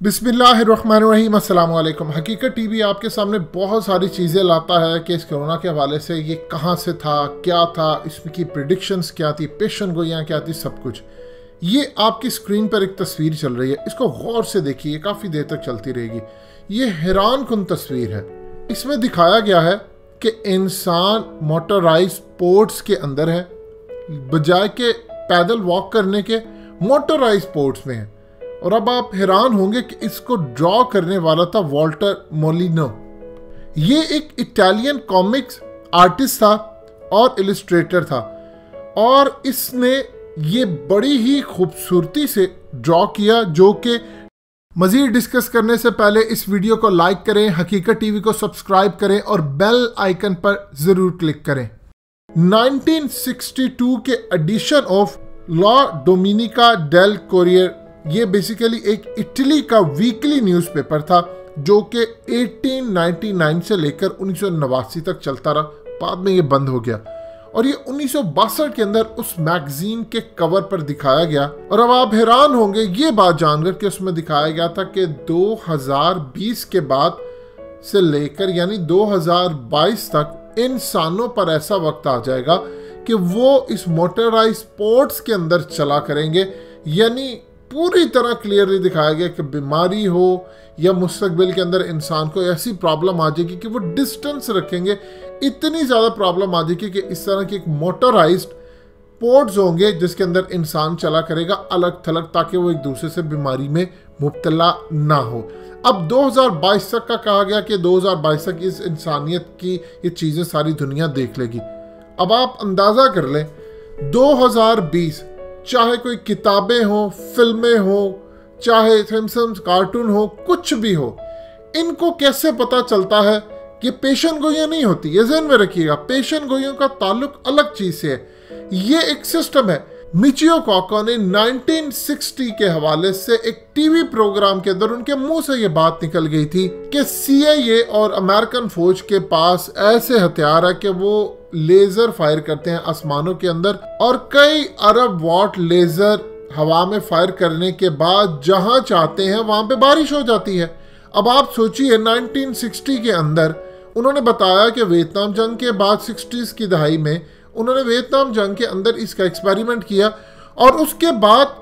बिस्मिल्लाहिर्रहमानिर्रहीम, अस्सलाम वालेकुम। हकीकत टीवी आपके सामने बहुत सारी चीज़ें लाता है कि इस कोरोना के हवाले से ये कहाँ से था, क्या था, इसकी प्रिडिक्शंस क्या थी, पेशन गोइयाँ क्या थी, सब कुछ। ये आपकी स्क्रीन पर एक तस्वीर चल रही है, इसको गौर से देखिए, काफ़ी देर तक चलती रहेगी। ये हैरान कुन तस्वीर है। इसमें दिखाया गया है कि इंसान मोटराइज स्पोर्ट्स के अंदर है, बजाय के पैदल वॉक करने के मोटराइज स्पोर्ट्स में है। और अब आप हैरान होंगे कि इसको ड्रॉ करने वाला था वॉल्टर मोलिनो। ये एक इटालियन कॉमिक्स आर्टिस्ट था और इलस्ट्रेटर था, और इसने ये बड़ी ही खूबसूरती से ड्रॉ किया। जो कि मज़ीद डिस्कस करने से पहले इस वीडियो को लाइक करें, हकीकत टीवी को सब्सक्राइब करें और बेल आइकन पर ज़रूर क्लिक करें। 1962 के edition of La Domenica del Corriere, ये बेसिकली एक इटली का वीकली न्यूज़पेपर था जो कि 1899 से लेकर 1989 तक चलता रहा। बाद में ये बंद हो गया और ये 1962 के अंदर उस मैगजीन के कवर पर दिखाया गया। और अब आप हैरान होंगे ये बात जानकर कि उसमें दिखाया गया था कि 2020 के बाद से लेकर यानी 2022 तक इंसानों पर ऐसा वक्त आ जाएगा कि वो इस मोटराइज स्पोर्ट्स के अंदर चला करेंगे। यानी पूरी तरह क्लियरली दिखाया गया कि बीमारी हो या मुस्तकबिल के अंदर इंसान को ऐसी प्रॉब्लम आ जाएगी कि वो डिस्टेंस रखेंगे, इतनी ज़्यादा प्रॉब्लम आ जाएगी कि इस तरह के एक मोटराइज्ड स्पोर्ट्स होंगे जिसके अंदर इंसान चला करेगा अलग थलग, ताकि वो एक दूसरे से बीमारी में मुब्तला ना हो। अब 2022 तक का कहा गया कि 2022 तक इस इंसानियत की ये चीज़ें सारी दुनिया देख लेगी। अब आप अंदाज़ा कर लें 2020, चाहे कोई किताबें हो, फिल्में हो, चाहे सिम्पसन्स कार्टून हो, कुछ भी हो, इनको कैसे पता चलता है कि पेशन गोइयाँ नहीं होती। ये ज़हन में रखिएगा, पेशन गोइयों का ताल्लुक अलग चीज़ से है। ये एक सिस्टम है। मिचियो काका ने 1960 के हवाले से एक टीवी प्रोग्राम के अंदर उनके मुंह से ये बात निकल गई थी कि CIA और अमेरिकन फौज के पास ऐसे हथियार है कि वो लेजर फायर करते हैं आसमानों के अंदर, और कई अरब वॉट लेजर हवा में फायर करने के बाद जहां चाहते हैं वहां पे बारिश हो जाती है। अब आप सोचिए 1960 के अंदर उन्होंने बताया कि वियतनाम जंग के बाद 60s की दहाई में उन्होंने वियतनाम जंग के अंदर इसका एक्सपेरिमेंट किया, और उसके बाद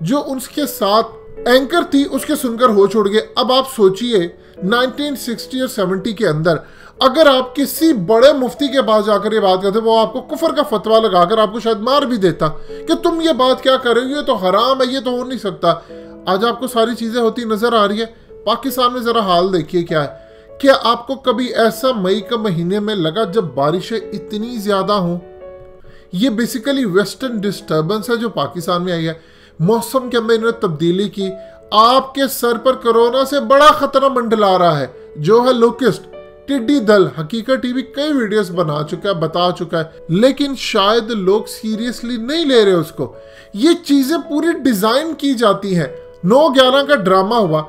जो उनके साथ एंकर थी उसके सुनकर होश उड़ गए। अब आप सोचिए 1960 और 70 के अंदर अगर आप किसी बड़े मुफ्ती के पास जाकर ये बात करते, वो आपको कुफर का फतवा लगाकर आपको शायद मार भी देता कि तुम ये बात क्या कर रहे हो, ये तो हराम है, ये तो हो नहीं सकता। आज आपको सारी चीज़ें होती नज़र आ रही है। पाकिस्तान में ज़रा हाल देखिए क्या है। क्या आपको कभी ऐसा मई के महीने में लगा जब बारिशें इतनी ज़्यादा हों? ये बेसिकली वेस्टर्न डिस्टर्बेंस है जो पाकिस्तान में आई है। मौसम के अंदर इन्होंने तब्दीली की। आपके सर पर कोरोना से बड़ा खतरा मंडला रहा है जो है लोकिस्ट, टिड्डी दल। हकीकत टीवी कई वीडियोस बना चुका है, बता चुका है, लेकिन शायद लोग सीरियसली नहीं ले रहे उसको। ये चीजें पूरी डिजाइन की जाती हैं। 9/11 का ड्रामा हुआ।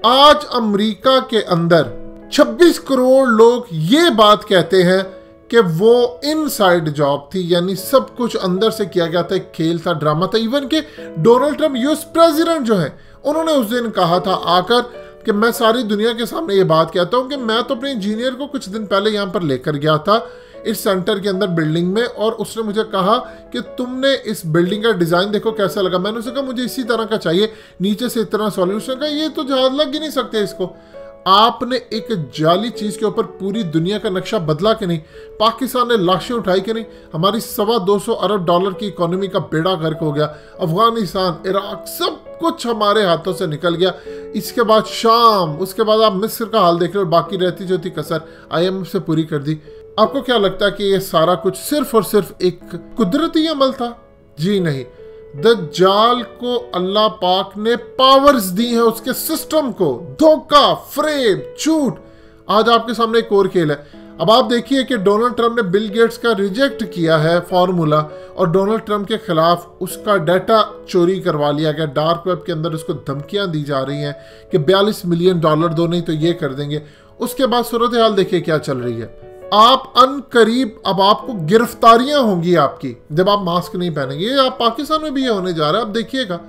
आज अमेरिका के अंदर 26 करोड़ लोग ये बात कहते हैं कि वो इनसाइड जॉब थी, यानी सब कुछ अंदर से किया गया था, एक खेल था, ड्रामा था। इवन के डोनाल्ड ट्रंप यूएस प्रेसिडेंट जो है, उन्होंने उस दिन कहा था आकर कि मैं सारी दुनिया के सामने ये बात कहता हूँ कि मैं तो अपने इंजीनियर को कुछ दिन पहले यहाँ पर लेकर गया था इस सेंटर के अंदर बिल्डिंग में, और उसने मुझे कहा कि तुमने इस बिल्डिंग का डिज़ाइन देखो कैसा लगा। मैंने उसे कहा मुझे इसी तरह का चाहिए, नीचे से इतना सॉल्यूशन का, ये तो जहाज लग ही नहीं सकते इसको। आपने एक जाली चीज़ के ऊपर पूरी दुनिया का नक्शा बदला कि नहीं? पाकिस्तान ने लाशें उठाई कि नहीं? हमारी $225 अरब की इकोनॉमी का बेड़ा गर्क हो गया। अफगानिस्तान, इराक, सब कुछ हमारे हाथों से निकल गया। इसके बाद शाम, उसके बाद आप मिस्र का हाल देख रहे हो, बाकी रहती जो थी कसर IMF से पूरी कर दी। आपको क्या लगता है कि ये सारा कुछ सिर्फ और सिर्फ एक कुदरती अमल था? जी नहीं। दज्जाल को अल्लाह पाक ने पावर्स दी हैं, उसके सिस्टम को, धोखा, फ्रेब, झूठ। आज आपके सामने एक और खेल है। अब आप देखिए कि डोनाल्ड ट्रंप ने बिल गेट्स का रिजेक्ट किया है फॉर्मूला, और डोनाल्ड ट्रंप के खिलाफ उसका डाटा चोरी करवा लिया गया। डार्क वेब के अंदर उसको धमकियां दी जा रही हैं कि $42 मिलियन दो, नहीं तो ये कर देंगे। उसके बाद सूरत हाल देखिए क्या चल रही है। आप अनकरीब अब आपको गिरफ्तारियां होंगी आपकी जब आप मास्क नहीं पहनेंगे। आप पाकिस्तान में भी ये होने जा रहा है। अब देखिएगा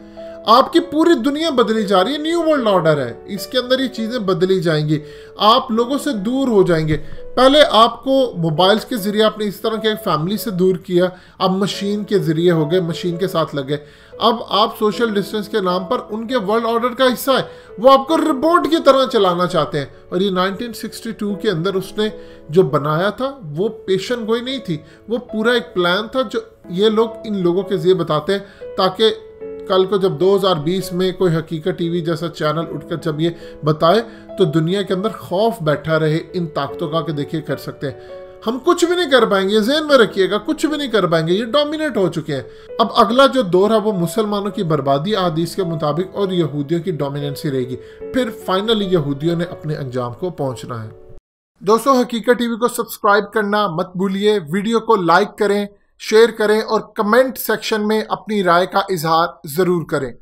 आपकी पूरी दुनिया बदली जा रही है, न्यू वर्ल्ड ऑर्डर है, इसके अंदर ये चीज़ें बदली जाएंगी, आप लोगों से दूर हो जाएंगे। पहले आपको मोबाइल्स के ज़रिए आपने इस तरह के फैमिली से दूर किया, अब मशीन के ज़रिए हो गए, मशीन के साथ लगे। अब आप सोशल डिस्टेंस के नाम पर उनके वर्ल्ड ऑर्डर का हिस्सा है, वो आपको रिबोट की तरह चलाना चाहते हैं। और ये 1962 के अंदर उसने जो बनाया था वो पेशन गोई नहीं थी, वो पूरा एक प्लान था जो ये लोग इन लोगों के ज़रिए बताते हैं, ताकि कल को जब 2020 में कोई हकीकत टीवी जैसा चैनल उठकर जब ये बताए तो दुनिया के अंदर खौफ बैठा रहे इन ताकतों का कि देखिए कर सकते हैं। हम कुछ भी नहीं कर पाएंगे, ज़हन में रखिएगा, कुछ भी नहीं कर पाएंगे, ये डोमिनेट हो चुके हैं। अब अगला जो दौर है वो मुसलमानों की बर्बादी अहादीस के मुताबिक और यहूदियों की डोमिनेंसी रहेगी, फिर फाइनली यहूदियों ने अपने अंजाम को पहुंचना है। दोस्तों, हकीकत टीवी को सब्सक्राइब करना मत भूलिए, वीडियो को लाइक करें, शेयर करें और कमेंट सेक्शन में अपनी राय का इजहार ज़रूर करें।